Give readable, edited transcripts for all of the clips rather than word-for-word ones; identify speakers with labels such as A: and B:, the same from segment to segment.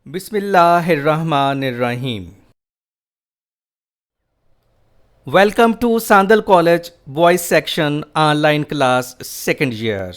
A: Bismillahirrahmanirrahim. Welcome to Sandal College Boys Section Online Class Second Year.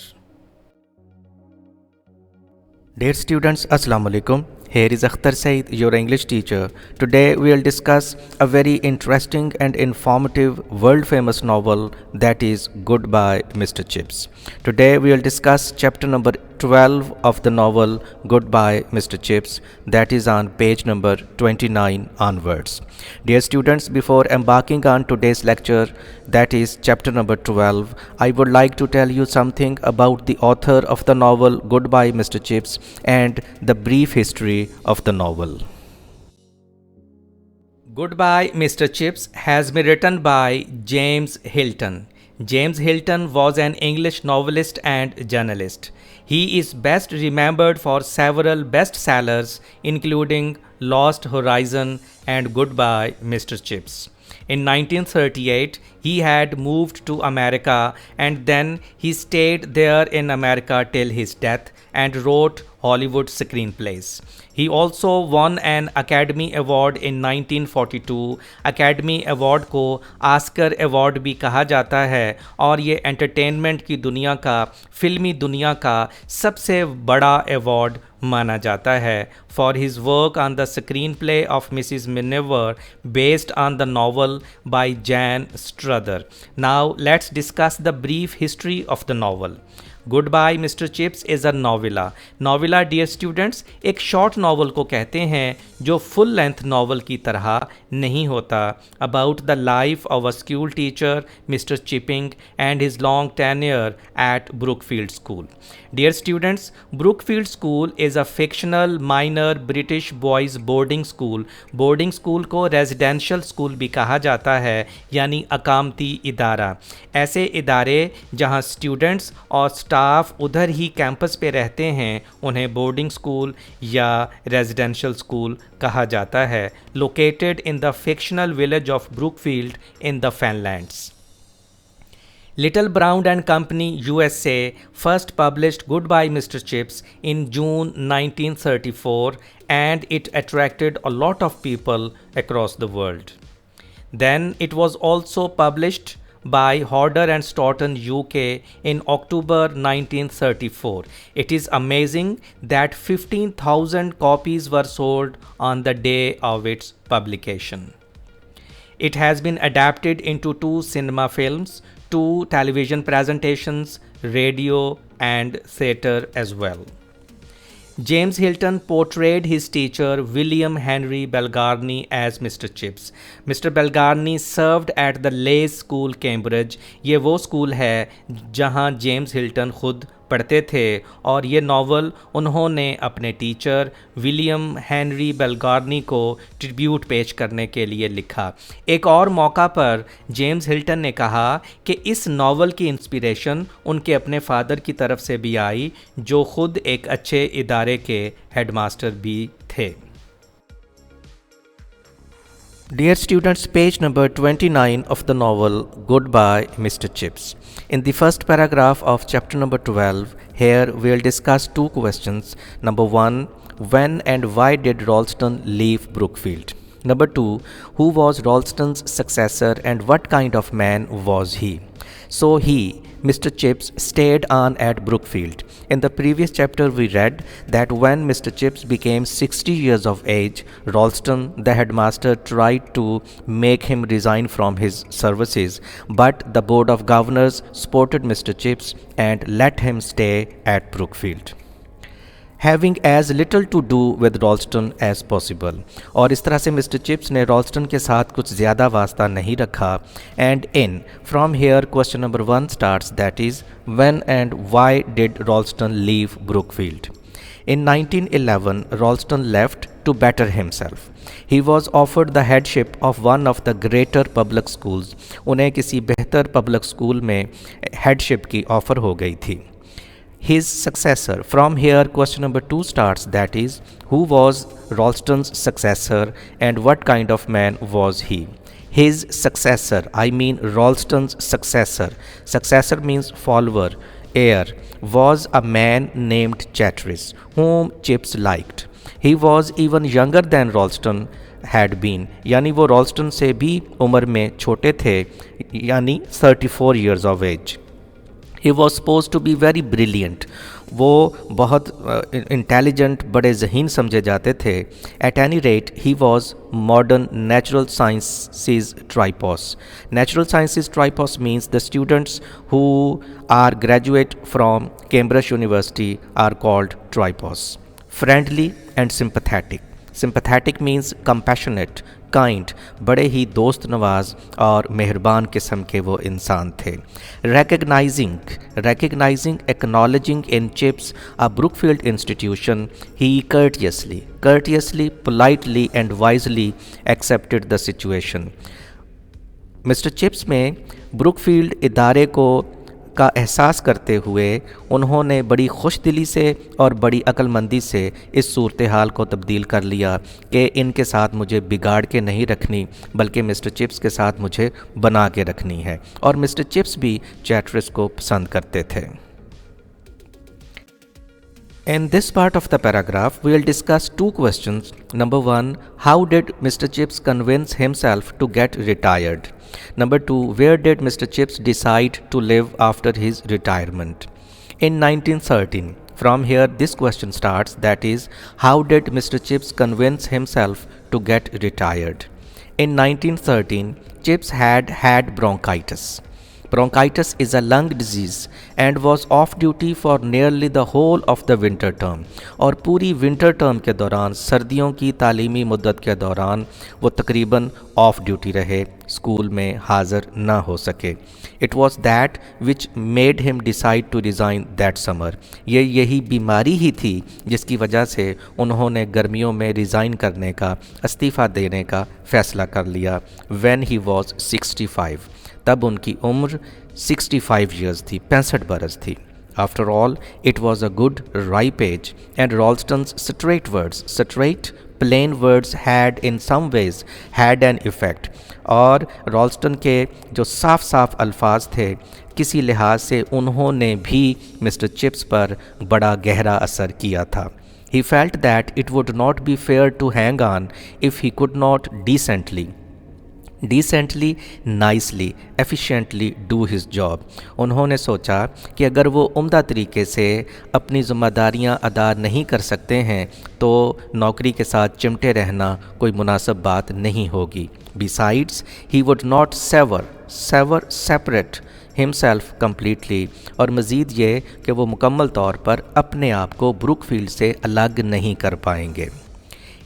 A: Dear students, Assalamu alaikum. Here is Akhtar Said, your English teacher. Today we will discuss a very interesting and informative world famous novel, that is Goodbye Mr. Chips. Today we will discuss chapter number 12 of the novel Goodbye Mr. Chips, that is on page number 29 onwards. Dear students, before embarking on today's lecture, that is chapter number 12, I would like to tell you something about the author of the novel Goodbye Mr. Chips and the brief history of the novel. Goodbye Mr. Chips has been written by James Hilton. James Hilton was an English novelist and journalist. He is best remembered for several bestsellers, including Lost Horizon and Goodbye Mr. Chips. In 1938, he had moved to America and then he stayed there in America till his death and wrote Hollywood screenplays. He also won an Academy Award in 1942. Academy Award को Oscar award भी कहा जाता है और ये entertainment की दुनिया का, फिल्मी दुनिया का सबसे बड़ा अवार्ड माना जाता है for his work on the screen play of Mrs Miniver based on the novel by Jan Struther. Now let's discuss the brief history of the novel. Goodbye mister Chips is a novella. Novella dear students एक short novel को कहते हैं जो full length novel की तरह नहीं होता. About the life of a school teacher mister Chipping and his long tenure at Brookfield school. Dear students Brookfield school is a fictional minor British boys boarding school. Boarding school को residential school भी कहा जाता है यानी अकामती इदारा. ऐसे इदारे जहाँ स्टूडेंट्स और स्टाफ उधर ही कैंपस पे रहते हैं उन्हें बोर्डिंग स्कूल या रेजिडेंशियल स्कूल कहा जाता है. Located in the fictional village of Brookfield in the Fenlands. Little Brown and Company USA first published Goodbye Mr. Chips in June 1934 and it attracted a lot of people across the world. Then it was also published by Hodder and Stoughton UK in October 1934. It is amazing that 15,000 copies were sold on the day of its publication. It has been adapted into 2 cinema films, 2 television presentations, radio and theatre as well. James Hilton portrayed his teacher William Henry Balgarnie as Mr. Chips. Mr. Balgarnie served at the Leys School, Cambridge. ये वो school है जहाँ James Hilton खुद पढ़ते थे और ये novel उन्होंने अपने टीचर विलियम हेनरी बेलगार्नी को ट्रिब्यूट पेश करने के लिए लिखा. एक और मौका पर जेम्स हिल्टन ने कहा कि इस नावल की इंस्पिरेशन उनके अपने फादर की तरफ से भी आई जो खुद एक अच्छे इदारे के हेडमास्टर भी थे. Dear students, page number 29 of the novel Goodbye Mr. Chips. In the first paragraph of chapter number 12, here we will discuss 2 questions. Number 1, when and why did Ralston leave Brookfield? Number 2, who was Ralston's successor and what kind of man was he? So he, Mr. Chips, stayed on at Brookfield. In the previous chapter we read that when Mr. Chips became 60 years of age, Ralston, the headmaster, tried to make him resign from his services, but the board of governors supported Mr. Chips and let him stay at Brookfield, having as little to do with Ralston as possible. और इस तरह से mister chips ने रॉल्स्टन के साथ कुछ ज़्यादा वास्ता नहीं रखा. And in from here question number 1 starts, that is when and why did Ralston leave Brookfield. In 1911, Ralston left to better himself. He was offered the headship of one of the greater public schools. उन्हें किसी बेहतर public school में headship की offer हो गई थी. His successor, from here question number 2 starts, that is, who was Ralston's successor and what kind of man was he? His successor, I mean Ralston's successor. Successor means follower, heir, was a man named Chatteris, whom Chips liked. He was even younger than Ralston had been, यानी वो रॉल्स्टन से भी उम्र में छोटे थे, यानी 34 years of age. He was suppose to be very brilliant, वो बहुत इंटेलिजेंट, बड़े जहीन समझे जाते थे। At any rate he was modern natural sciences tripos. Natural sciences tripos means the students who are graduate from Cambridge university are called tripos. Friendly and sympathetic. Sympathetic means compassionate, kind, बड़े ही दोस्त नवाज और मेहरबान किस्म के वो इंसान थे। recognizing acknowledging in Chips a Brookfield institution, he courteously, politely and wisely accepted the situation। Mister chips में ब्रुकफील्ड इदारे को का एहसास करते हुए उन्होंने बड़ी खुशदिली से और बड़ी अक्लमंदी से इस सूरत हाल को तब्दील कर लिया कि इनके साथ मुझे बिगाड़ के नहीं रखनी, बल्कि मिस्टर चिप्स के साथ मुझे बना के रखनी है। और मिस्टर चिप्स भी चैटरिस को पसंद करते थे। In this part of the paragraph, we will discuss two questions. Number 1, how did Mr. Chips convince himself to get retired? Number 2, where did Mr. Chips decide to live after his retirement? In 1913, from here this question starts, that is, how did Mr. Chips convince himself to get retired? In 1913, Chips had bronchitis. Bronchitis is a lung disease and was off duty for nearly the whole of the winter term। और पूरी winter term के दौरान, सर्दियों की तालीमी मुद्दत के दौरान वो तकरीबन ऑफ ड्यूटी रहे, स्कूल में हाज़िर ना हो सके। It was that which made him decide to resign that summer. यही बीमारी ही थी जिसकी वजह से उन्होंने गर्मियों में रिज़ाइन करने का, इस्तीफ़ा देने का फ़ैसला कर लिया। व्हेन ही वॉज 65, तब उनकी उम्र 65 ईयर्स थी, 65 बरस थी। After all it was a good ripe age and Ralston's straight plain words had in some ways had an effect. और रॉल्स्टन के जो साफ साफ अल्फाज थे, किसी लिहाज से उन्होंने भी मिस्टर चिप्स पर बड़ा गहरा असर किया था। He felt that it would not be fair to hang on if he could not decently nicely efficiently do his job. उन्होंने सोचा कि अगर वो उम्दा तरीके से अपनी ज़िम्मेदारियां अदा नहीं कर सकते हैं तो नौकरी के साथ चिमटे रहना कोई मुनासिब बात नहीं होगी। Besides he would not separate himself completely, और मज़ीद ये कि वो मुकम्मल तौर पर अपने आप को ब्रुकफील्ड से अलग नहीं कर पाएंगे।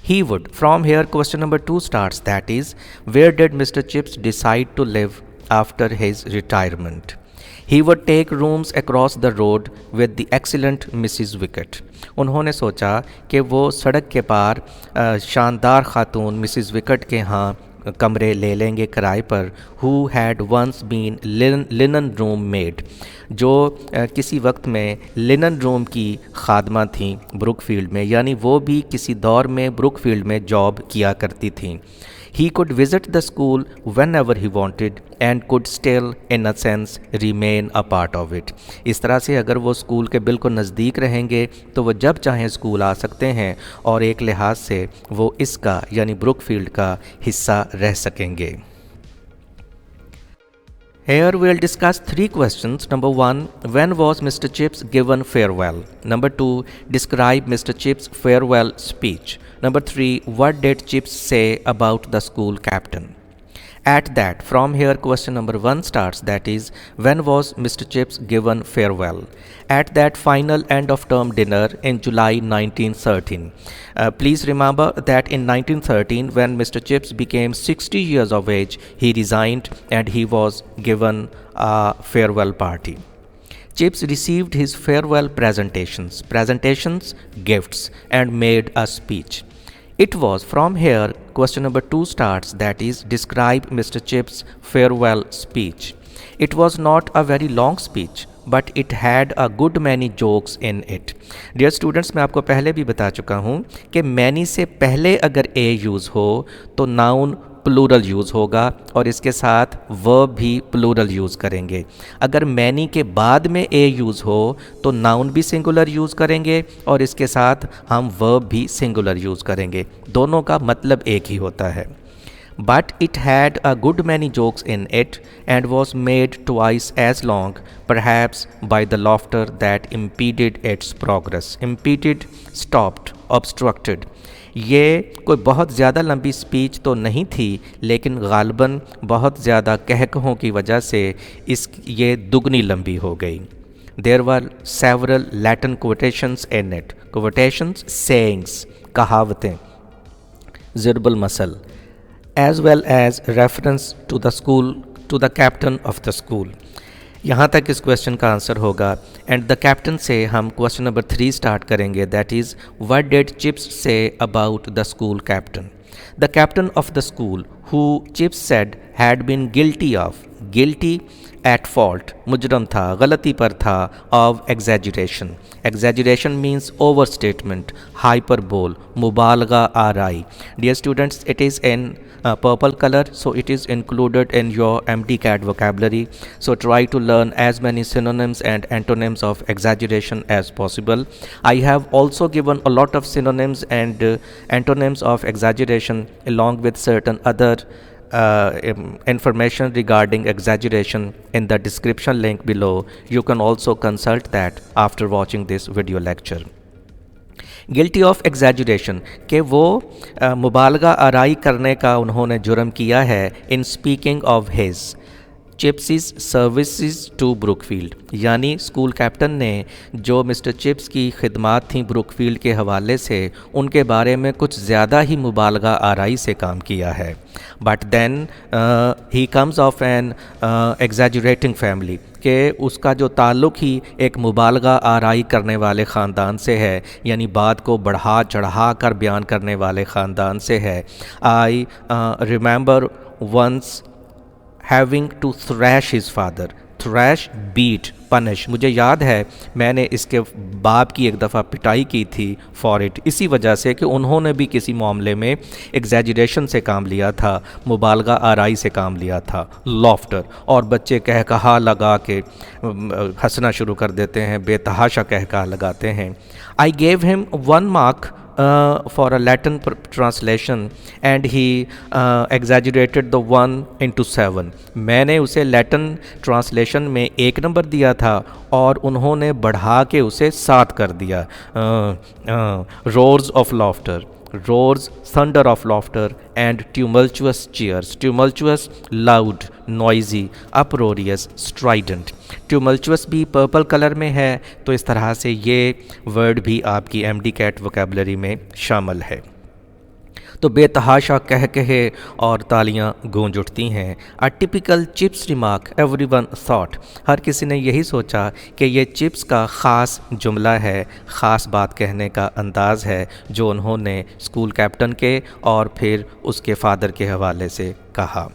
A: He would. From here question number 2 starts, that is, where did Mr. Chips decide to live after his retirement? He would take rooms across the road with the excellent Mrs. Wickett। उन्होंने सोचा कि वो सड़क के पार शानदार खातून Mrs wicket के यहाँ कमरे ले लेंगे किराए पर। Who had once been linen room maid, जो किसी वक्त में लिनन रूम की खादमा थीं ब्रुकफील्ड में, यानी वो भी किसी दौर में ब्रुकफील्ड में जॉब किया करती थीं। He could visit the school whenever he wanted and could still in a sense remain a part of it। इस तरह से अगर वो स्कूल के बिल्कुल नज़दीक रहेंगे तो वो जब चाहें स्कूल आ सकते हैं और एक लिहाज से वो इसका यानी ब्रुकफील्ड का हिस्सा रह सकेंगे। Here we will discuss 3 questions. Number 1, when was Mr. Chips given farewell? Number 2, describe Mr. Chips' farewell speech. Number 3, what did Chips say about the school captain? At that, from here question number 1 starts, that is, when was Mr. Chips given farewell? At that final end of term dinner in July 1913. Please remember that in 1913, when Mr. Chips became 60 years of age, he resigned and he was given a farewell party. Chips received his farewell presentations, gifts, and made a speech. It was from here question number 2 starts, that is, describe Mr. Chips' farewell speech. It was not a very long speech, but it had a good many jokes in it. Dear students, मैं आपको पहले भी बता चुका हूँ कि many से पहले अगर a यूज़ हो तो noun प्लूरल यूज़ होगा और इसके साथ वर्ब भी प्लूरल यूज़ करेंगे। अगर मैनी के बाद में ए यूज़ हो तो नाउन भी सिंगुलर यूज़ करेंगे और इसके साथ हम वर्ब भी सिंगुलर यूज़ करेंगे। दोनों का मतलब एक ही होता है। But it had a good many jokes in it and was made twice as long, perhaps by the laughter that impeded its progress. Impeded, stopped, obstructed. ये कोई बहुत ज़्यादा लंबी स्पीच तो नहीं थी, लेकिन गालबन बहुत ज़्यादा कहकहों की वजह से ये दुगनी लंबी हो गई। There were several Latin quotations in it. Quotations, sayings, कहावतें, ज़िरबुल muscle, as well as reference to the school, to the captain of the school. यहाँ तक इस क्वेश्चन का आंसर होगा। एंड द कैप्टन से हम क्वेश्चन नंबर 3 स्टार्ट करेंगे, that is what did Chips say about the school captain. The captain of the school who Chips said had been guilty of, guilty at fault, मुजरम था, गलती पर था, of exaggeration. Exaggeration means over statement, hyperbole, मुबालगा आराई। Dear students, it is in purple color, so it is included in your MDCAT vocabulary. So try to learn as many synonyms and antonyms of exaggeration as possible. I have also given a lot of synonyms and antonyms of exaggeration along with certain other information regarding exaggeration in the description link below. You can also consult that after watching this video lecture. Guilty of exaggeration कि वो मुबालगा आराई करने का उन्होंने जुर्म किया है in speaking of his Chips services to Brookfield, यानी school captain ने जो मिस्टर चिप्स की खिदमात थी ब्रुकफील्ड के हवाले से, उनके बारे में कुछ ज़्यादा ही मुबालगा आराई से काम किया है। But then he comes of an exaggerating family, कि उसका जो ताल्लुक़ ही एक मुबालगा आराई करने वाले ख़ानदान से है, यानी बात को बढ़ा चढ़ा कर बयान करने वाले ख़ानदान से है। I remember once having to thrash his father, thrash beat punish, मुझे याद है मैंने इसके बाप की एक दफ़ा पिटाई की थी फॉर इट, इसी वजह से कि उन्होंने भी किसी मामले में एग्जैजुरेशन से काम लिया था, मुबालगा आराई से काम लिया था, लॉफ्टर, और बच्चे कहकहा लगा के हंसना शुरू कर देते हैं, बेतहाशा कहकहा लगाते हैं। I gave him 1 mark for a Latin translation and he exaggerated the 1 into 7. मैंने उसे लैटिन ट्रांसलेशन में 1 नंबर दिया था और उन्होंने बढ़ा के उसे 7 कर दिया। Roars of laughter, roars, thunder of laughter and tumultuous cheers. Tumultuous, loud, noisy, uproarious, strident. Tumultuous भी पर्पल कलर में है, तो इस तरह से ये वर्ड भी आपकी MDCAT वोकेबलरी में शामिल है। तो बेतहाशा कह कहे और तालियां गूंज उठती हैं। A typical Chips remark everyone thought, हर किसी ने यही सोचा कि ये चिप्स का ख़ास जुमला है, ख़ास बात कहने का अंदाज़ है जो उन्होंने स्कूल कैप्टन के और फिर उसके फादर के हवाले से कहा।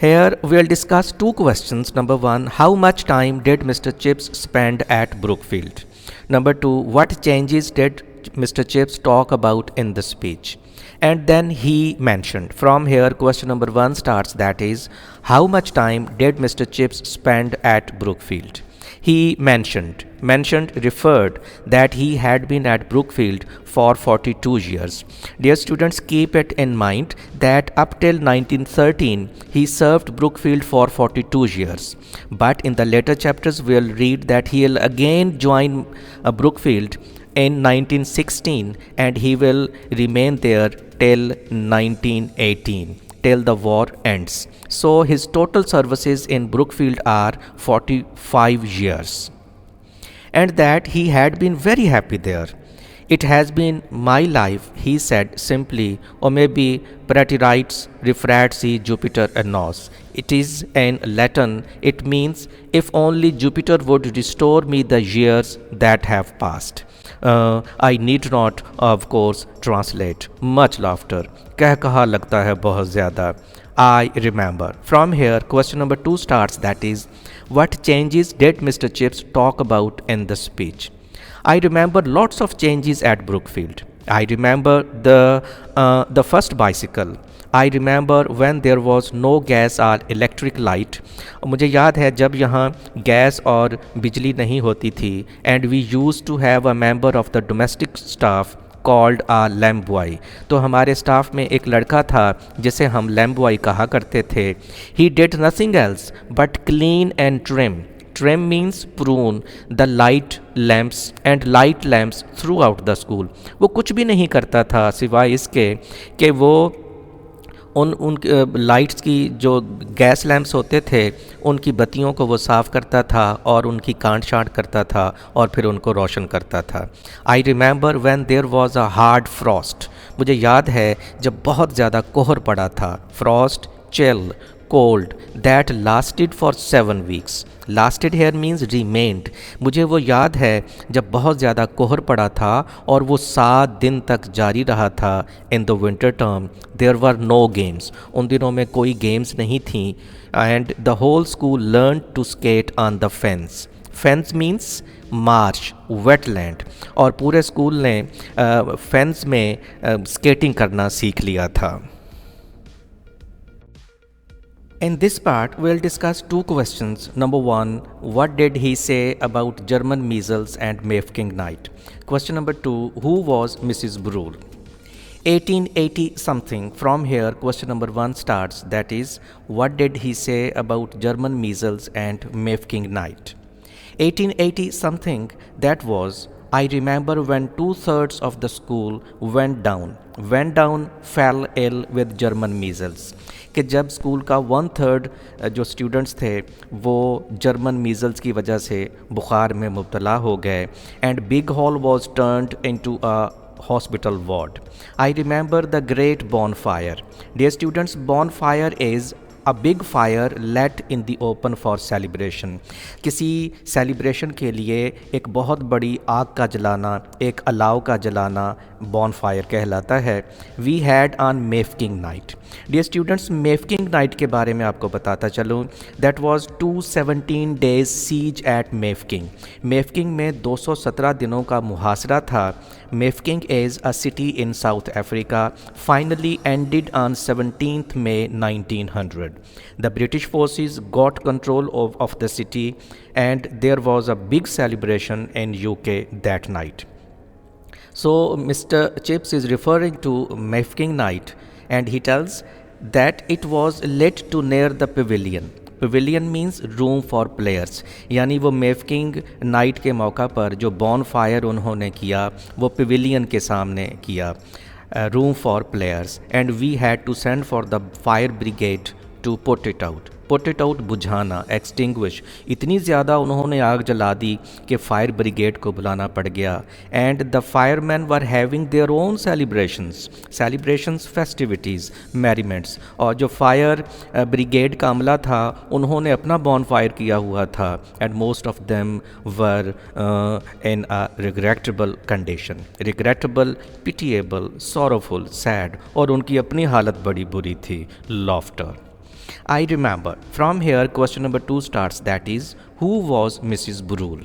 A: Here we'll discuss 2 questions. Number 1, how much time did Mr. Chips spend at Brookfield? Number 2, what changes did Mr. Chips talk about in the speech? And then he mentioned. From here, question number 1 starts, that is, how much time did Mr. Chips spend at Brookfield? He mentioned referred that he had been at Brookfield for 42 years. Dear students, keep it in mind that up till 1913 he served Brookfield for 42 years. But in the later chapters we'll read that he'll again join Brookfield in 1916 and he will remain there till 1918. Till the war ends. So his total services in Brookfield are 45 years. And that he had been very happy there. It has been my life, he said simply, or maybe Praetorites refratsi Jupiter annos. It is in Latin, it means if only Jupiter would restore me the years that have passed. I need not, of course, translate. Much laughter. कह कहा लगता है बहुत ज़्यादा. I remember. From here, question number 2 starts, that is, what changes did Mr. Chips talk about in the speech? I remember lots of changes at Brookfield. I remember the first bicycle. I remember when there was no gas or electric light. मुझे याद है जब यहाँ gas और बिजली नहीं होती थी. And we used to have a member of the domestic staff called a lamb boy. तो हमारे स्टाफ में एक लड़का था जिसे हम लैम्ब बॉय कहा करते थे. He did nothing else but clean and trim. Trim means prune the light lamps and light lamps throughout the school. वो कुछ भी नहीं करता था सिवाय इसके कि वो उन लाइट्स की जो गैस लैंप्स होते थे उनकी बत्तियों को वो साफ़ करता था और उनकी कांट छाँट करता था और फिर उनको रोशन करता था. I remember when there was a hard frost. मुझे याद है जब बहुत ज़्यादा कोहर पड़ा था. Frost, chill, cold that lasted for 7 weeks. Lasted here means remained. मुझे वो याद है जब बहुत ज़्यादा कोहर पड़ा था और वो 7 दिन तक जारी रहा था. In the winter term there were no games. उन दिनों में कोई गेम्स नहीं थी. And the whole school learn to skate on the fens. Fens means marsh, wetland. और पूरे स्कूल ने फेंस में स्केटिंग करना सीख लिया था. In this part, we'll discuss 2 questions. Number 1, what did he say about German measles and Mafeking night? Question number 2, who was Mrs. Brule? 1880 something. From here, question number 1 starts. That is, what did he say about German measles and Mafeking night? 1880 something, that was, I remember when 2/3 of the school went down. Went down, fell ill with German measles. कि जब school का 1/3 जो students थे वो German measles की वजह से बुखार में मुब्तला हो गए. And big hall was turned into a hospital ward. I remember the great bonfire. Dear students, bonfire is a big fire lit in the open for celebration. किसी सेलिब्रेशन के लिए एक बहुत बड़ी आग का जलाना, एक अलाव का जलाना bonfire कहलाता है. We had on Mafeking night. Dear students, Mafeking night के बारे में आपको बताता चलूँ. That was 217 days siege at Mafeking. Mafeking में 217 दिनों का मुहासरा था. Mafeking is a city in South Africa, finally ended on 17th May 1900. The British forces got control of the city and there was a big celebration in UK that night. So Mr. Chips is referring to Mafeking night and he tells that it was lit too near the pavilion. Pavilion means room for players. यानी वो मेफकिंग night के मौका पर जो बॉन fire उन्होंने किया वो pavilion के सामने किया, room for players. And we had to send for the fire brigade to put it out. Put it out बुझाना, एक्सटिंग्विश. इतनी ज़्यादा उन्होंने आग जला दी कि फायर ब्रिगेड को बुलाना पड़ गया. And the fireman were having their own celebrations, festivities, merriments. और जो फायर ब्रिगेड का अमला था उन्होंने अपना बॉन फायर किया हुआ था. And most of them were in a regrettable condition. Regrettable, pitiable, sorrowful, sad. और उनकी अपनी हालत बड़ी बुरी थी. Laughter. I remember. From here, question number 2 starts. That is, who was Mrs. Brule?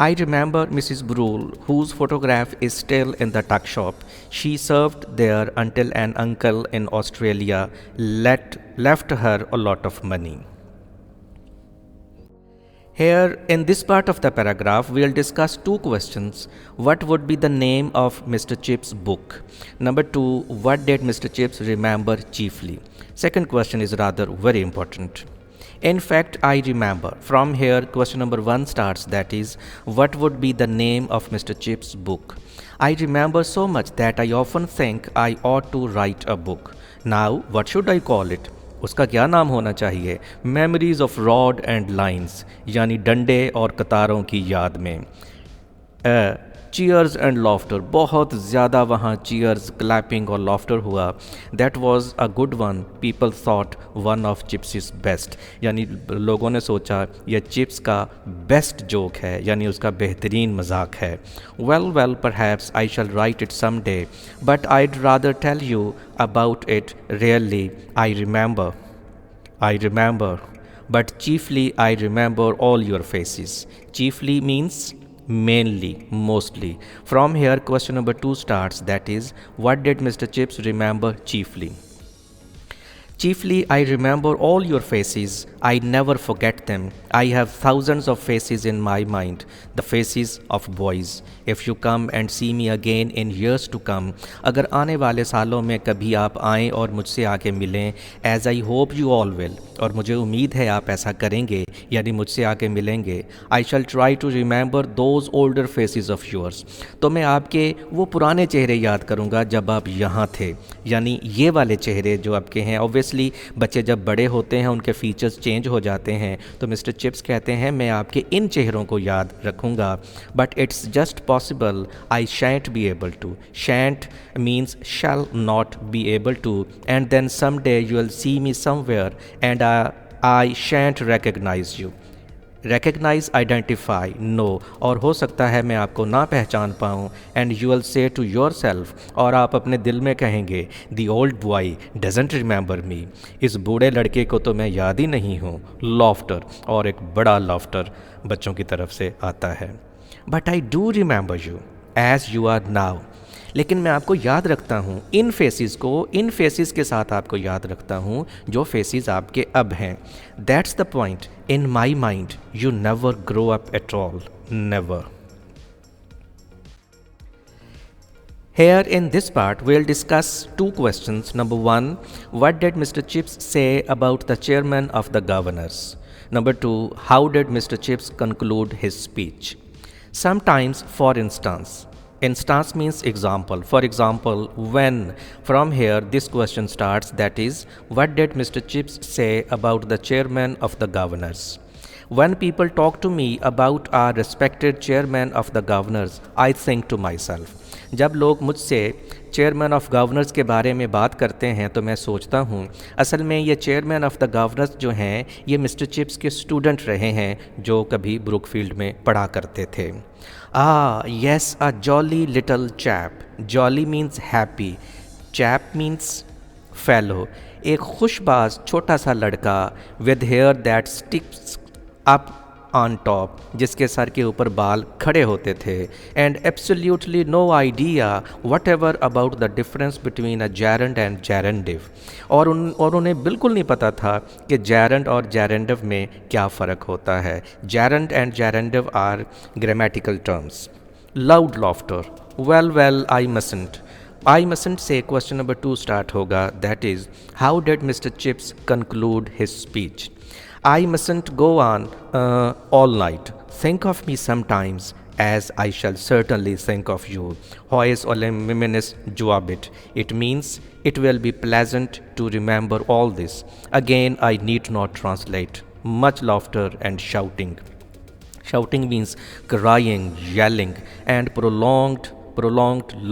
A: I remember Mrs. Brule, whose photograph is still in the tuck shop. She served there until an uncle in Australia left her a lot of money. Here, in this part of the paragraph, we will discuss 2 questions. What would be the name of Mr. Chips' book? Number 2, what did Mr. Chips remember chiefly? Second question is rather very important. In fact, I remember. From here, question number 1 starts. That is, what would be the name of Mr. Chips' book? I remember so much that I often think I ought to write a book. Now, what should I call it? उसका क्या नाम होना चाहिए? Memories of rod and lines, यानी डंडे और कतारों की याद में. Cheers and laughter. बहुत ज़्यादा वहाँ चीयर्स, क्लैपिंग और लॉफ्टर हुआ. That was a good one. People thought one of chips is best. यानी लोगों ने सोचा यह चिप्स का बेस्ट जोक है, यानी उसका बेहतरीन मजाक है. Well perhaps I shall write it some day but I'd rather tell you about it really. I remember but chiefly I remember all your faces. Chiefly means mainly, mostly. From here, question number 2 starts, that is, what did Mr. Chips remember chiefly? Chiefly, I remember all your faces. I never forget them. I have thousands of faces in my mind, the faces of boys. If you come and see me again in years to come, अगर आने वाले सालों में कभी आप आएँ और मुझसे आके मिलें, as I hope you all will, और मुझे उम्मीद है आप ऐसा करेंगे, यानी मुझसे आके मिलेंगे, I shall try to remember those older faces of yours. तो मैं आपके वो पुराने चेहरे याद करूँगा जब आप यहाँ थे, यानी ये वाले चेहरे जो आपके हैं. ऑब्वियसली बच्चे जब बड़े होते हैं उनके फीचर्स चेंज हो जाते हैं, तो मिस्टर चिप्स कहते हैं मैं आपके इन चेहरों को याद रखूँगा. But it's just possible I shan't be able to. Shan't means shall not be able to, and then some day you will see me somewhere and I shan't recognise you. Recognise, identify, know, और हो सकता है मैं आपको ना पहचान पाऊँ. And you will say to your self, और आप अपने दिल में कहेंगे the old boy doesn't remember me. इस बूढ़े लड़के को तो मैं याद ही नहीं हूँ. लॉफ्टर, और एक बड़ा लॉफ्टर बच्चों की तरफ से आता है. But I do remember you as you are now. लेकिन मैं आपको याद रखता हूँ, इन फेसिस को, इन फेसिस के साथ आपको याद रखता हूँ जो फेसिस आपके अब हैं. That's the point. In my mind you never grow up at all. Never. Here in this part, we'll discuss two questions. Number one, what did Mr. Chips say about the chairman of the governors? Number two, how did Mr. Chips conclude his speech? Sometimes, for instance. Instance means example. For example, when, from here this question starts, that is, what did Mr. Chips say about the chairman of the governors? When people talk to me about our respected chairman of the governors, I think to myself. जब लोग मुझसे chairman of governors के बारे में बात करते हैं तो मैं सोचता हूँ, असल में ये चेयरमैन ऑफ द गवर्नर्स जो हैं ये मिस्टर चिप्स के स्टूडेंट रहे हैं जो कभी ब्रुकफील्ड में पढ़ा करते थे. Yes, a jolly little chap. Jolly means happy, chap means fellow. एक खुशबाज छोटा सा लड़का with hair that sticks up on top, जिसके सर के ऊपर बाल खड़े होते थे. And absolutely no idea whatever about the difference between a gerund and gerundive. और उन्हें बिल्कुल नहीं पता था कि जैरेंड और जैरेंडिव में क्या फ़र्क होता है. Gerund and gerundive are grammatical terms. Loud laughter. Well I mustn't say question number 2 start होगा, that is how did mister Chips conclude his speech. I mustn't go on all night. Think of me sometimes, as I shall certainly think of you. Hois olem miminis juabit. It means it will be pleasant to remember all this. Again, I need not translate. Much laughter and shouting. Shouting means crying, yelling, and prolonged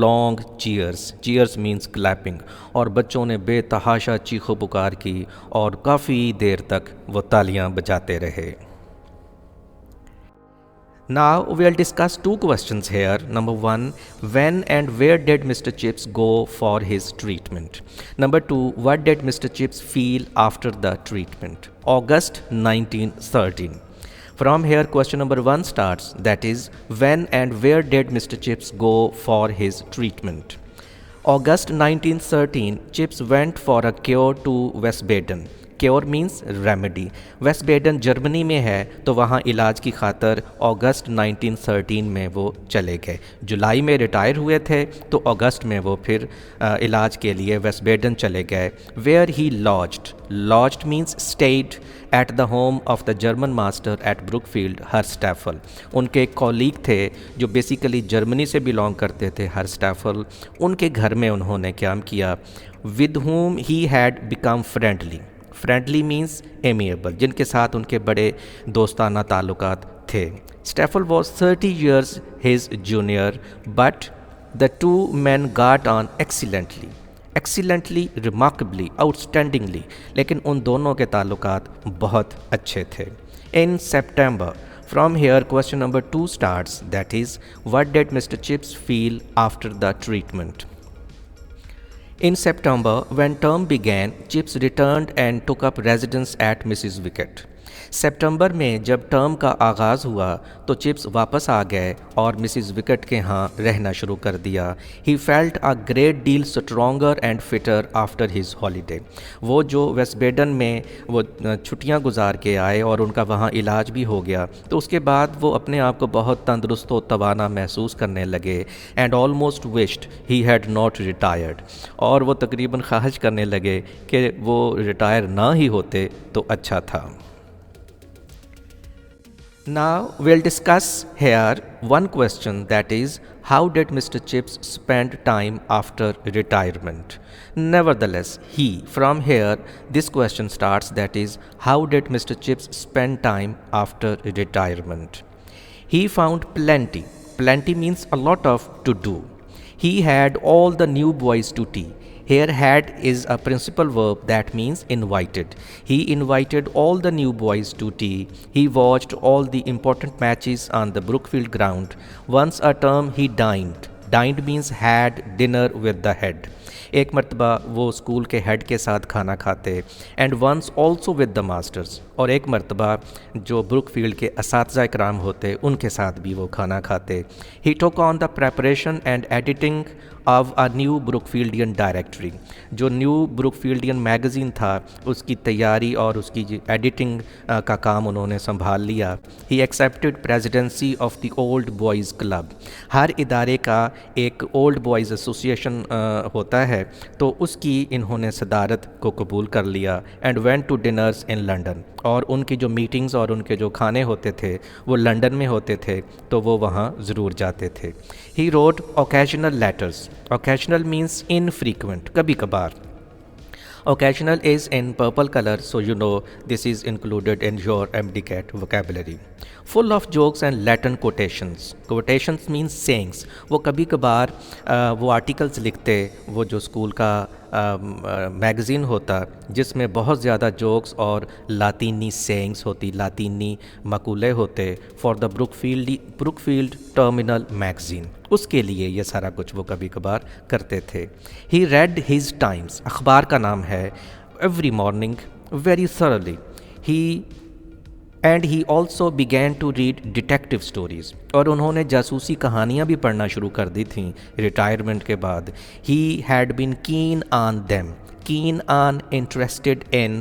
A: long cheers. Cheers means clapping. और बच्चों ने बेतहाशा चीखो पुकार की और काफ़ी देर तक वो तालियां बजाते रहे. Now we'll discuss two questions here. Number one, when and where did Mr. Chips go for his treatment? Number two, what did Mr. Chips feel after the treatment? August 1913. From here question number 1 starts, that is, when and where did Mr. Chips go for his treatment? August 1913, Chips went for a cure to Wiesbaden. Cure means remedy. Wiesbaden Germany में है तो वहाँ इलाज की खातर अगस्त 1913 में वो चले गए. जुलाई में रिटायर हुए थे तो अगस्त में वो फिर इलाज के लिए वेस्टबेडन चले गए. Where he lodged means stayed at the home of the German master at Brookfield, हर्स्टैफल. उनके एक कॉलीग थे जो बेसिकली जर्मनी से बिलोंग करते थे, हर्स्टैफल. उनके घर में उन्होंने क्या किया, with whom he had become friendly. Friendly means amiable, जिनके साथ उनके बड़े दोस्ताना ताल्लुकात थे. स्टेफल was 30 years his junior, but the two men got on excellently, remarkably, outstandingly. लेकिन उन दोनों के ताल्लुकात बहुत अच्छे थे. In September, from here question number 2 starts, that is, what did Mr. Chips feel after the treatment? In September, when term began, Chips returned and took up residence at Mrs. Wicket. सितंबर में जब term का आगाज़ हुआ तो chips वापस आ गए और Mrs wicket के यहाँ रहना शुरू कर दिया। He felt a great deal stronger and fitter after his holiday. वो जो वेस्ट बेडन में वो छुट्टियाँ गुजार के आए और उनका वहाँ इलाज भी हो गया, तो उसके बाद वो अपने आप को बहुत तंदुरुस्त व तवाना महसूस करने लगे and almost wished he had not retired. और वो तकरीबन ख्वाहिश करने लगे कि वो रिटायर ना ही होते तो अच्छा था। Now we'll discuss here one question, that is, how did Mr. Chips spend time after retirement? Nevertheless, from here this question starts, that is, how did Mr. Chips spend time after retirement? He found plenty. Plenty means a lot of to do. He had all the new boys to tea. Here had is a principal verb that means invited. He invited all the new boys to tea. He watched all the important matches on the Brookfield ground. Once a term he dined. Dined means had dinner with the head. एक मरतबा वो school के head के साथ खाना खाते and once also with the masters, और एक मरतबा जो ब्रुकफील्ड के असातिज़ा कराम होते उनके साथ भी वो खाना खाते। He took on the preparation and editing of a new Brookfieldian directory. जो न्यू ब्रुकफील्डियन मैगज़ीन था उसकी तैयारी और उसकी एडिटिंग का काम उन्होंने संभाल लिया। He accepted presidency of the old boys club. हर इदारे का एक ओल्ड बॉयज़ एसोसिएशन होता है, तो उसकी इन्होंने सदारत को कबूल कर लिया and went to dinners in London. और उनकी जो मीटिंग्स और उनके जो खाने होते थे वो लंदन में होते थे, तो वो वहाँ ज़रूर जाते थे। He wrote occasional letters. Occasional means infrequent, कभी कभार। Occasional is in purple color, so you know this is included in your MDCAT vocabulary. Full of jokes and Latin quotations. Quotations means sayings. वो कभी कभार वो articles लिखते, वो जो school का मैगज़ीन होता जिसमें बहुत ज़्यादा जोक्स और लातीनी सेइंग्स होती, लातीनी मकूले होते for the Brookfield terminal magazine. उसके लिए ये सारा कुछ वो कभी कभार करते थे। ही रेड हिज टाइम्स, अखबार का नाम है, every morning very thoroughly. He also began to read detective stories, और उन्होंने जासूसी कहानियाँ भी पढ़ना शुरू कर दी थी रिटायरमेंट के बाद। He had been keen on them, keen on, interested in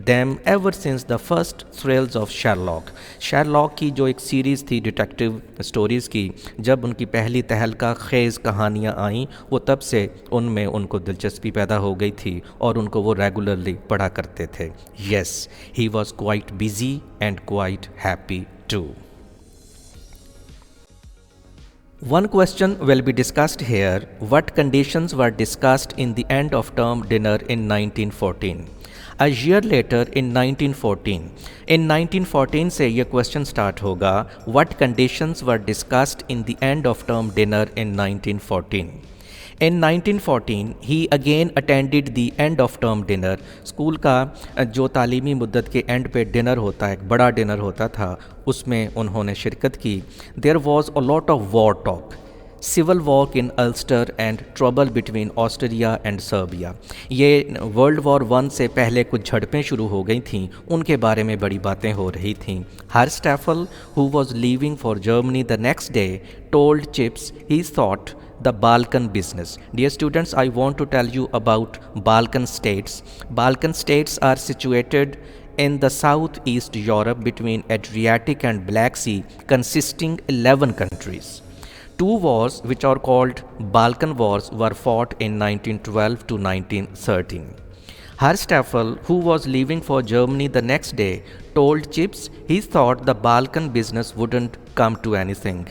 A: them ever since the first thrills of Sherlock. Sherlock की जो एक सीरीज़ थी डिटेक्टिव स्टोरीज़ की, जब उनकी पहली तहलका खेज़ कहानियाँ आईं, वो तब से उनमें उनको दिलचस्पी पैदा हो गई थी और उनको वो रेगुलरली पढ़ा करते थे। Yes, he was quite busy and quite happy too. One question will be discussed here. What conditions were discussed in the end of term dinner in 1914? A year later in 1914. In 1914 से ये question start होगा. What conditions were discussed in the end of term dinner in 1914? In 1914 he again attended the end of term dinner. School का जो तालीमी मुद्दत के and पे dinner होता है, एक बड़ा डिनर होता था, उसमें उन्होंने शिरकत की। There was a lot of war talk. Civil war in Ulster and trouble between Austria and Serbia. ये वर्ल्ड वॉर 1 से पहले कुछ झड़पें शुरू हो गई थीं, उनके बारे में बड़ी बातें हो रही थीं। Harstafel, who was leaving for Germany the next day, told Chips he thought the Balkan business. Dear students, I want to tell you about Balkan states. Balkan states are situated in the southeast Europe between Adriatic and Black Sea, consisting 11 countries. Two wars, which are called Balkan Wars, were fought in 1912 to 1913. Harstafel, who was leaving for Germany the next day, told Chips he thought the Balkan business wouldn't come to anything.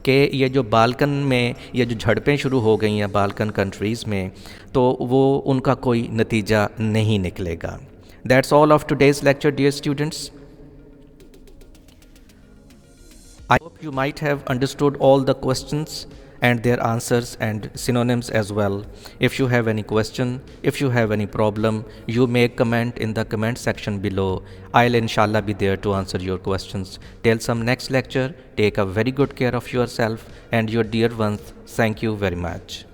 A: कि ये जो Balkan में ये जो झड़पें शुरू हो गई हैं बाल्कन कंट्रीज़ में, तो वो उनका कोई नतीजा नहीं निकलेगा। That's all of today's lecture, dear students. I hope you might have understood all the questions and their answers and synonyms as well. If you have any question, if you have any problem, you may comment in the comment section below. I'll inshallah be there to answer your questions. Till some next lecture, take a very good care of yourself and your dear ones. Thank you very much.